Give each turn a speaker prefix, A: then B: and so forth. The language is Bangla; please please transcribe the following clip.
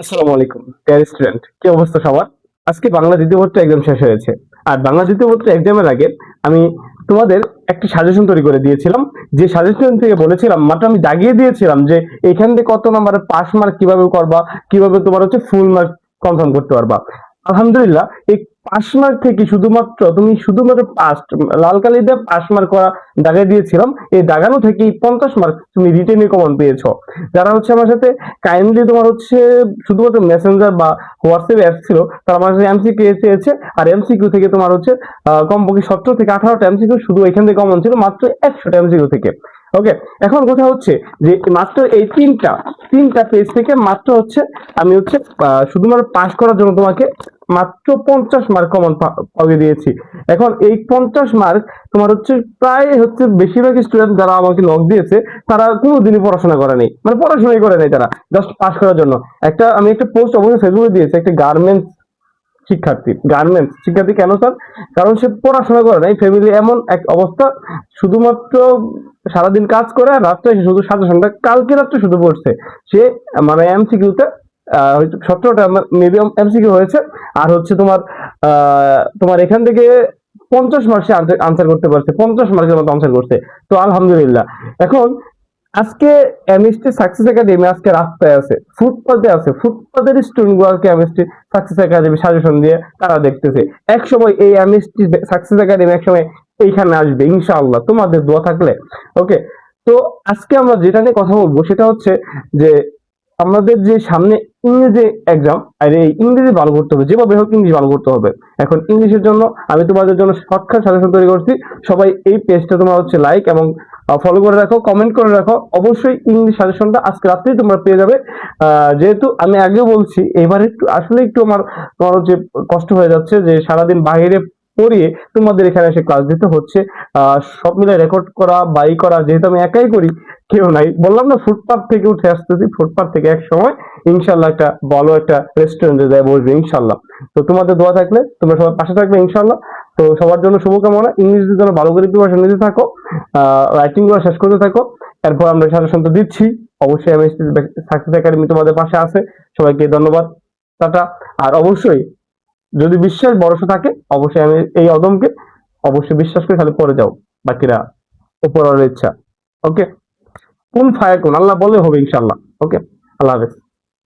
A: আসসালামু আলাইকুম ডিয়ার স্টুডেন্ট, কি অবস্থা সবার? আজকে বাংলা দ্বিতীয় পত্র এক্সাম শেষ হয়েছে। আর বাংলা দ্বিতীয় পত্র এক্সামের আগে আমি তোমাদের একটি সাজেশন তৈরি করে দিয়েছিলাম। যে সাজেশন থেকে বলেছিলাম, মাত্র আমি দাগিয়ে দিয়েছিলাম যে এখান থেকে কত নম্বরের পাস মার্ক কিভাবে করবা, কিভাবে তোমার হচ্ছে ফুল মার্ক কনফার্ম করতে পারবা। আলহামদুলিল্লাহ, এই পাস মার্ক থেকে শুধুমাত্র পাস, লাল কালি দিয়ে পাস মার্ক করা দাগাই দিয়েছিলাম। এই দাগানো থেকে 50 মার্ক তুমি রিটেনে কমন পেয়েছো। যারা হচ্ছে আমার সাথে কাইন্ডলি তোমার হচ্ছে শুধুমাত্র মেসেঞ্জার বা হোয়াটসঅ্যাপ অ্যাপ ছিল, তারা আমার কাছে এমসিকিউ চেয়েছে। আর এমসিকিউ থেকে তোমার হচ্ছে কমপক্ষে 17 থেকে 18টা এমসিকিউ শুধু এখান থেকে কমন ছিল, মাত্র 100টা এমসিকিউ থেকে। ওকে, এখন কথা হচ্ছে যে মাত্র এই তিনটা পেজ থেকে মাত্র হচ্ছে আমি হচ্ছে শুধুমাত্র পাস করার জন্য তোমাকে মাত্র 50 মার্ক কমন পাওয়া দিয়েছি। এখন এই 50 মার্ক তোমার হচ্ছে প্রায় হচ্ছে বেশিরভাগ স্টুডেন্ট যারা আমাকে নক দিয়েছে, তারা কোনোদিনই পড়াশোনা করে নাই, মানে পড়াশোনাই করে নাই, তারা জাস্ট পাস করার জন্য। আমি একটা পোস্ট অবশ্যই ফেসবুকে দিয়েছি, একটা গার্মেন্টস শিক্ষার্থী। কেন স্যার? কারণ সে পড়াশোনা করে নাই, ফ্যামিলি এমন এক অবস্থা, শুধুমাত্র সারাদিন কাজ করে আর রাত্রে এসে শুধু সাজেশনটা কালকে রাত্রে শুধু পড়ছে সে। মানে এমসিকিউতে 17টা মেবি এমসিকিউ হয়েছে। আর হচ্ছে তোমার এখান থেকে 50 মার্ক সে আনসার করতে পারছে, 50 মার্কের মতো আনসার করছে। তো আলহামদুলিল্লাহ। এখন আজকে এমএসটি সাকসেস একাডেমি আজকে রাস্তায় আছে, ফুটপাতের স্টুডেন্ট গুলোকে এমএসটি সাকসেস একাডেমি সাজেশন দিয়ে তারা দেখতেছে। এক সময় এই এমএসটি সাকসেস একাডেমি এক সময় এইখানে আসবে ইনশাআল্লাহ, তোমাদের দোয়া থাকলে। ওকে, তো আজকে আমরা যেটা নিয়ে কথা বলবো সেটা হচ্ছে যে আমাদের যে সামনে ইংরেজি এক্সাম, আর এই ইংরেজি ভালো করতে হবে, যেভাবে হোক ইংলিশ ভালো করতে হবে। এখন ইংলিশের জন্য আমি তোমাদের জন্য শর্টকাট সাজেশন তৈরি করছি। সবাই এই পেজটা তোমার হচ্ছে লাইক এবং ফলো করে রাখো, কমেন্ট করে রাখো। অবশ্যই ইংলিশ সাজেশনটা আজকে রাত্রেই তোমরা পেয়ে যাবে। যেহেতু আমি আগেও বলছি, এবার একটু তোমার হচ্ছে কষ্ট হয়ে যাচ্ছে যে সারাদিন বাইরে পড়িয়ে তোমাদের এখানে এসে ক্লাস দিতে হচ্ছে। সব মিলে রেকর্ড করা, বাই করা, যেহেতু আমি একাই করি, কেউ নাই। বললাম না, ফুটপাথ থেকে উঠে আসতেছি, ফুটপাথ থেকে এক সময় ইনশাল্লাহ একটা ভালো একটা রেস্টুরেন্টে যায় বসবে ইনশাল্লাহ। তো তোমাদের দোয়া থাকলে তোমরা সবাই পাশে থাকবে ইনশাল্লাহ। তো সবার জন্য শুভকামনা। ইংরেজির জন্য ভালো করে প্রিপারেশন নিতে থাকো, রাইটিং গুলো শেষ করতে থাকো। এরপর আমরা সাজেশন তো দিচ্ছি, অবশ্যই আমি সাকসেস একাডেমি তোমাদের পাশে আছে। সবাইকে ধন্যবাদ, টাটা। আর অবশ্যই যদি বিশ্বাস ভরসা থাকে, অবশ্যই আমি এই অদমকে অবশ্যই বিশ্বাস করে খালি পড়ে যাও, বাকিরা উপরের ইচ্ছা। ওকে, কোন ফায়ার কোন আল্লাহ বলে হবে ইনশাল্লাহ। ওকে, আল্লাহ হাফেজ।